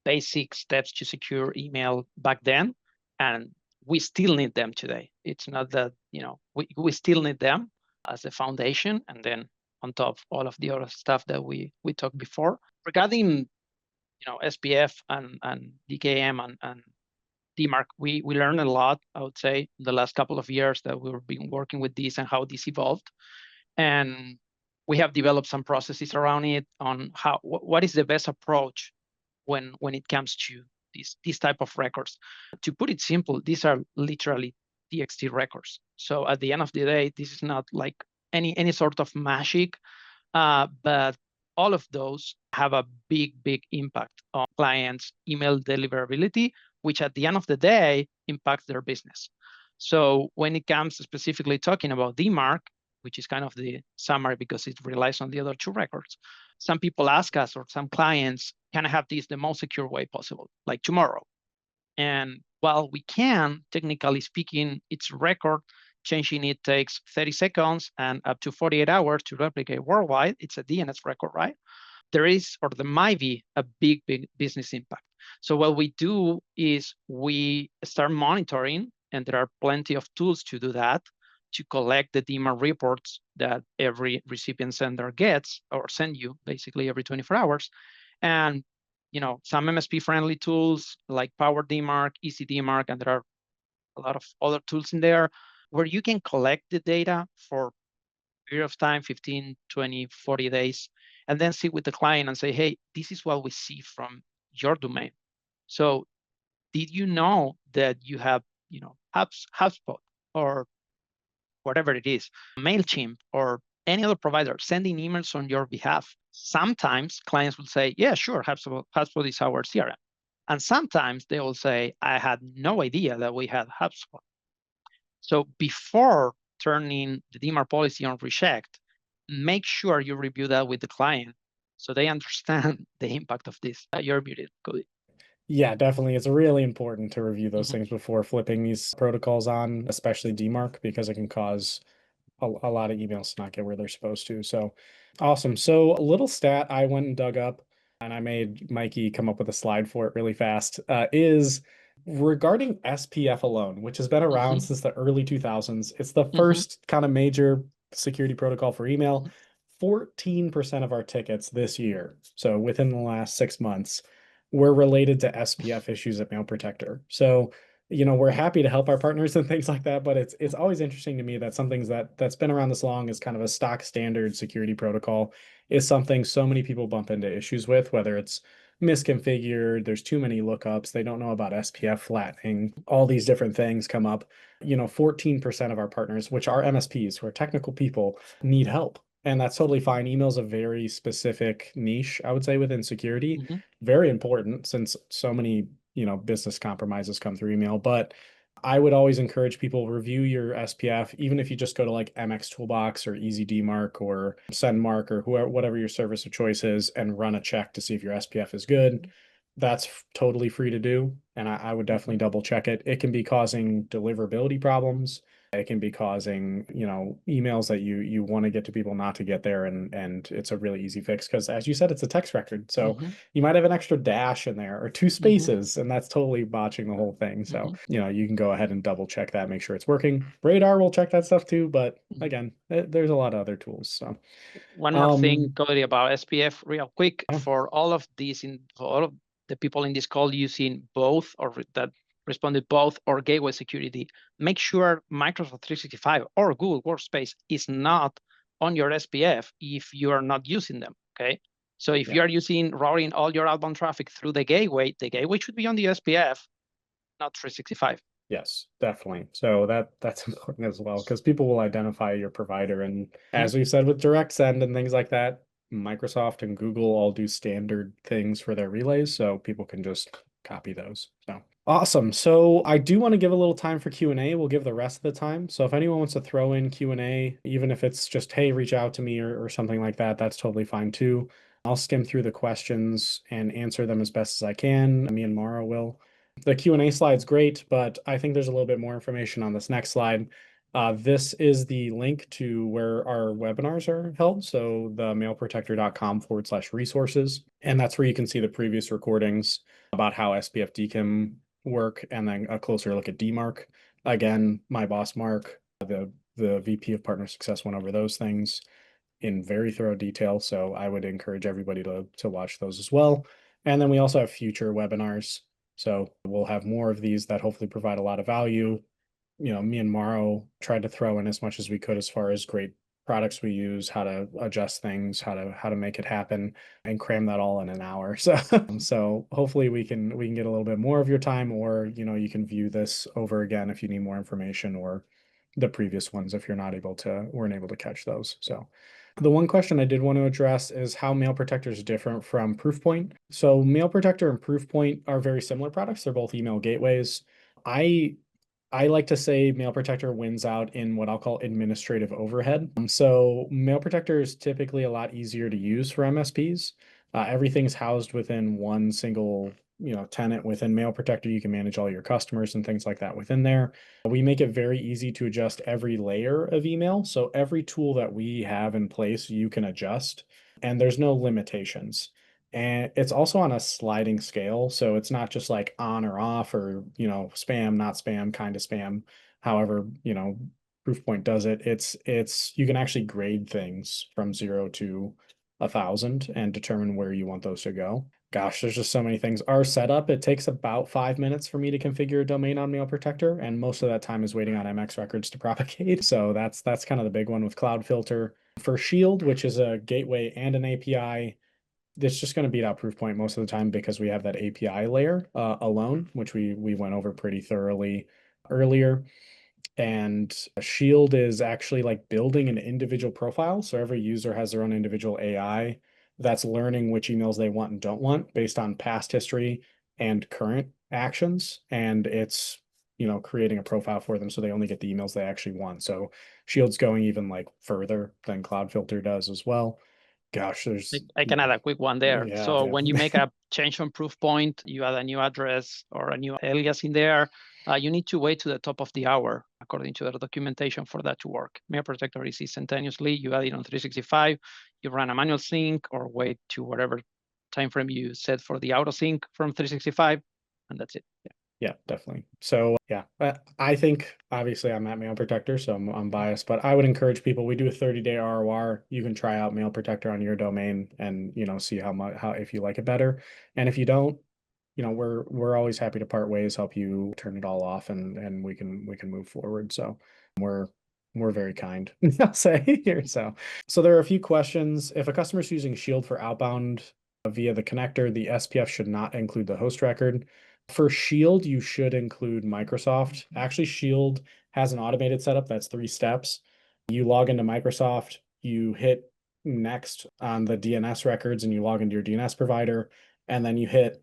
basic steps to secure email back then, and we still need them today. It's not that we still need them as a foundation, and then on top all of the other stuff that we talked before regarding SPF and DKM and DMARC. We learned a lot, I would say, the last couple of years that we've been working with this and how this evolved. And we have developed some processes around it on what is the best approach when it comes to these type of records. To put it simple, these are literally TXT records. So at the end of the day, this is not like any sort of magic, but all of those have a big impact on clients' email deliverability, which at the end of the day impacts their business. So when it comes to specifically talking about DMARC, which is kind of the summary because it relies on the other two records, some people ask us, or some clients, can I have this the most secure way possible, like tomorrow? And while we can, technically speaking, it's record. Changing it takes 30 seconds and up to 48 hours to replicate worldwide. It's a DNS record, right? There is, or there might be, a big business impact. So what we do is we start monitoring, and there are plenty of tools to do that, to collect the DMARC reports that every recipient sender gets, or send you basically every 24 hours. And some MSP friendly tools like Power DMARC, Easy DMARC, and there are a lot of other tools in there where you can collect the data for a period of time, 15, 20, 40 days, and then sit with the client and say, hey, this is what we see from your domain. So did you know that you have, HubSpot or whatever it is, MailChimp or any other provider sending emails on your behalf? Sometimes clients will say, yeah, sure, HubSpot is our CRM. And sometimes they will say, I had no idea that we had HubSpot. So before turning the DMARC policy on reject, make sure you review that with the client so they understand the impact of this. You're muted, Cody. Yeah, definitely. It's really important to review those Mhm. things before flipping these protocols on, especially DMARC, because it can cause a lot of emails to not get where they're supposed to. So awesome. So a little stat I went and dug up, and I made Mikey come up with a slide for it really fast, is regarding SPF alone, which has been around Mhm. since the early 2000s. It's the Mhm. first kind of major security protocol for email. Mhm. 14% of our tickets this year, so within the last 6 months, were related to SPF issues at Mailprotector. So we're happy to help our partners and things like that, but it's always interesting to me that something that's been around this long as kind of a stock standard security protocol is something so many people bump into issues with, whether it's misconfigured, there's too many lookups, they don't know about SPF flattening, all these different things come up. 14% of our partners, which are MSPs, who are technical people, need help. And that's totally fine. Email's a very specific niche, I would say, within security. Hmm. Very important since so many, business compromises come through email. But I would always encourage people review your SPF, even if you just go to like MX Toolbox or EasyDmark or SendMark or whoever, whatever your service of choice is, and run a check to see if your SPF is good. That's totally free to do. And I would definitely Hmm. double check it. It can be causing deliverability problems. It can be causing, emails that you want to get to people not to get there, and it's a really easy fix because, as you said, it's a text record. So Hmm. you might have an extra dash in there or two Hmm. spaces, and that's totally botching the whole thing. So, Hmm. you can go ahead and double check that, make sure it's working. Radar will check that stuff too, but again, there's a lot of other tools. So, One more thing, um, Cody, about SPF, real quick, yeah, for all of these, for all of the people in this call using both or that responded both or gateway security, make sure Microsoft 365 or Google Workspace is not on your SPF if you are not using them. Okay. So if yeah. you are routing all your outbound traffic through the gateway should be on the SPF, not 365. Yes, definitely. So that's important as well because people will identify your provider. And as we said with direct send and things like that, Microsoft and Google all do standard things for their relays, so people can just copy those. So awesome. So I do want to give a little time for Q&A. We'll give the rest of the time. So if anyone wants to throw in Q&A, even if it's just, hey, reach out to me or something like that, that's totally fine too. I'll skim through the questions and answer them as best as I can. Me and Mara will. The Q&A slide's great, but I think there's a little bit more information on this next slide. This is the link to where our webinars are held. So the mailprotector.com/resources. And that's where you can see the previous recordings about how SPF DKIM work and then a closer look at DMARC. Again, my boss, Mark, the VP of Partner Success went over those things in very thorough detail. So I would encourage everybody to watch those as well. And then we also have future webinars. So we'll have more of these that hopefully provide a lot of value. Me and Mauro tried to throw in as much as we could as far as great products we use, how to adjust things, how to make it happen, and cram that all in an hour. So hopefully we can get a little bit more of your time, or you can view this over again if you need more information, or the previous ones if you're not able to weren't able to catch those. So the one question I did want to address is how Mailprotector is different from Proofpoint. So Mailprotector and Proofpoint are very similar products. They're both email gateways. I I like to say Mailprotector wins out in what I'll call administrative overhead. So Mailprotector is typically a lot easier to use for MSPs. Everything's housed within one single, tenant within Mailprotector. You can manage all your customers and things like that within there. We make it very easy to adjust every layer of email. So every tool that we have in place, you can adjust, and there's no limitations. And it's also on a sliding scale. So it's not just like on or off or, spam, not spam, kind of spam. However, Proofpoint does it. It's you can actually grade things from 0 to 1,000 and determine where you want those to go. Gosh, there's just so many things. Our setup, it takes about 5 minutes for me to configure a domain on Mail Protector, and most of that time is waiting on MX records to propagate. So that's kind of the big one with Cloud Filter. For Shield, which is a gateway and an API, it's just going to beat out Proofpoint most of the time because we have that API layer alone, which we went over pretty thoroughly earlier. And Shield is actually like building an individual profile. So every user has their own individual AI that's learning which emails they want and don't want based on past history and current actions. And it's, creating a profile for them so they only get the emails they actually want. So Shield's going even like further than Cloudfilter does as well. Gosh, there's I can add a quick one there. yeah, So when you make yeah. a change on proof point, you add a new address or a new alias in there, you need to wait to the top of the hour, according to the documentation, for that to work. Mail Protector is instantaneously. You add it on 365, you run a manual sync or wait to whatever time frame you set for the auto sync from 365, and that's it. Yeah, definitely. So yeah, I think obviously I'm at Mail Protector, so I'm biased, but I would encourage people. We do a 30-day ROR. You can try out Mail Protector on your domain and see how much how if you like it better, and if you don't, we're always happy to part ways, help you turn it all off, and we can move forward. So we're we're very kind, I'll say here. So there are a few questions. If a customer is using Shield for outbound via the connector, the SPF should not include the host record. For Shield, you should include Microsoft. Actually, Shield has an automated setup that's 3 steps. You log into Microsoft, you hit next on the DNS records and you log into your DNS provider, and then you hit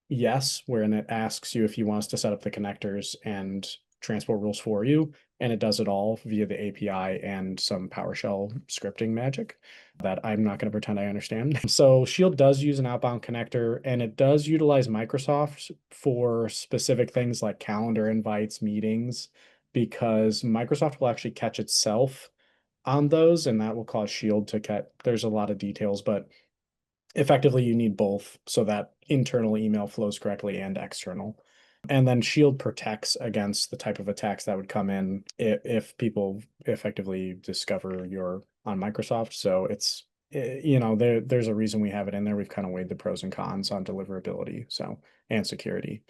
yes, wherein it asks you if you want us to set up the connectors and transport rules for you. And it does it all via the API and some PowerShell scripting magic that I'm not going to pretend I understand. So Shield does use an outbound connector, and it does utilize Microsoft for specific things like calendar invites, meetings, because Microsoft will actually catch itself on those, and that will cause Shield to catch. There's a lot of details, but effectively you need both so that internal email flows correctly and external. And then Shield protects against the type of attacks that would come in if people effectively discover you're on Microsoft. So it's, there's a reason we have it in there. We've kind of weighed the pros and cons on deliverability, so, and security.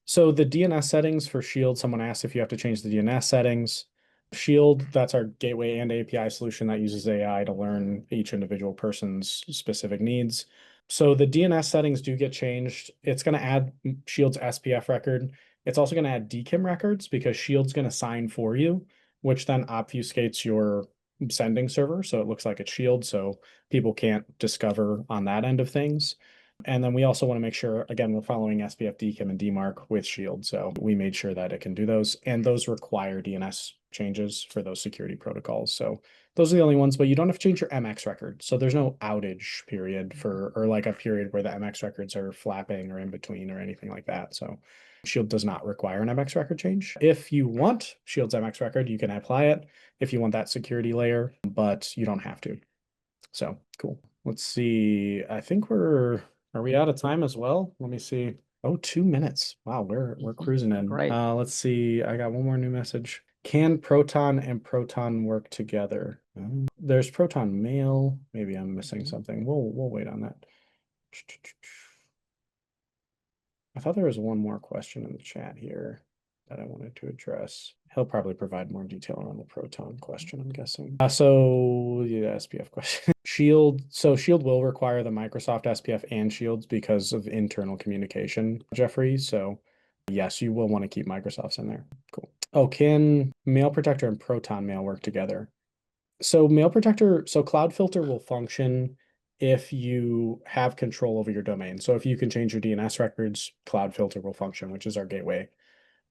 So the DNS settings for Shield, someone asked if you have to change the DNS settings. Shield, that's our gateway and API solution that uses AI to learn each individual person's specific needs. So the DNS settings do get changed. It's going to add Shield's SPF record. It's also going to add DKIM records because Shield's going to sign for you, which then obfuscates your sending server. So it looks like it's Shield, so people can't discover on that end of things. And then we also want to make sure, again, we're following SPF, DKIM, and DMARC with Shield. So we made sure that it can do those. And those require DNS changes for those security protocols. So those are the only ones, but you don't have to change your MX record. So there's no outage period or like a period where the MX records are flapping or in between or anything like that. So Shield does not require an MX record change. If you want Shield's MX record, you can apply it if you want that security layer, but you don't have to. So cool. Let's see. I think are we out of time as well? Let me see. Oh, 2 minutes. Wow, we're cruising in. Great. Let's see. I got one more new message. Can Proton and Proton work together? There's Proton Mail. Maybe I'm missing something. We'll wait on that. I thought there was one more question in the chat here that I wanted to address. He'll probably provide more detail on the Proton question, I'm guessing. So yeah, SPF question. Shield. So Shield will require the Microsoft SPF and Shields because of internal communication, Jeffrey. So yes, you will want to keep Microsoft's in there. Cool. Oh, can Mailprotector and Proton Mail work together? So Mailprotector, so Cloud Filter will function if you have control over your domain. So if you can change your DNS records, Cloud Filter will function, which is our gateway.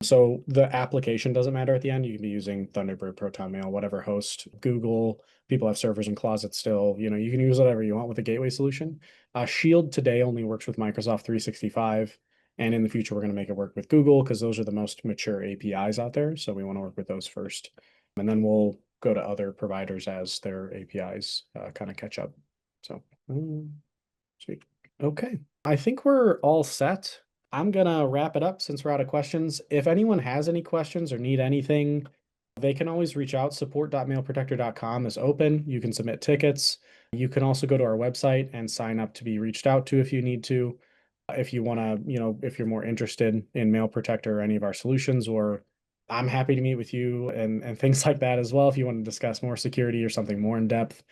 So the application doesn't matter at the end. You can be using Thunderbird, Proton Mail, whatever host, Google. People have servers in closets still. You can use whatever you want with a gateway solution. Shield today only works with Microsoft 365. And in the future, we're going to make it work with Google because those are the most mature APIs out there. So we want to work with those first. And then we'll go to other providers as their APIs kind of catch up. So, sweet. Okay. I think we're all set. I'm gonna wrap it up since we're out of questions. If anyone has any questions or need anything, they can always reach out. Support.mailprotector.com is open. You can submit tickets. You can also go to our website and sign up to be reached out to if you need to. If you want to, if you're more interested in Mail Protector or any of our solutions, or I'm happy to meet with you and things like that as well. If you want to discuss more security or something more in depth.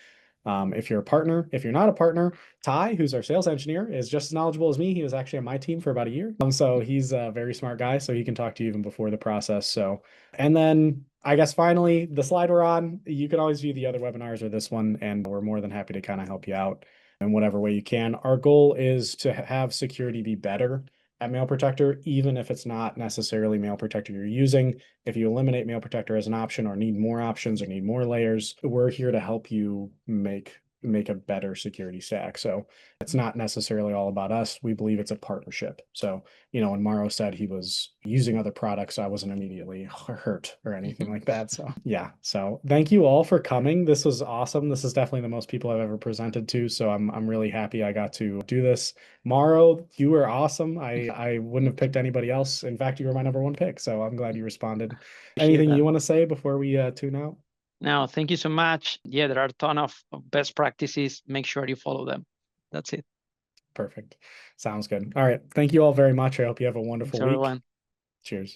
If you're a partner, if you're not a partner, Ty, who's our sales engineer, is just as knowledgeable as me. He was actually on my team for about a year. So he's a very smart guy. So he can talk to you even before the process. So, and then I guess finally, the slide we're on, you can always view the other webinars or this one, and we're more than happy to kind of help you out in whatever way you can. Our goal is to have security be better at Mail Protector, even if it's not necessarily Mail Protector you're using. If you eliminate Mail Protector as an option or need more options or need more layers, we're here to help you make a better security stack. So it's not necessarily all about us. We believe it's a partnership. So, when Mauro said he was using other products, I wasn't immediately hurt or anything like that. So yeah. So thank you all for coming. This was awesome. This is definitely the most people I've ever presented to. So I'm really happy I got to do this. Mauro, you were awesome. I wouldn't have picked anybody else. In fact, you were my number one pick. So I'm glad you responded. Anything you want to say before we tune out? No, thank you so much. Yeah, there are a ton of best practices. Make sure you follow them. That's it. Perfect. Sounds good. All right. Thank you all very much. I hope you have a wonderful Thanks, week. everyone. Cheers.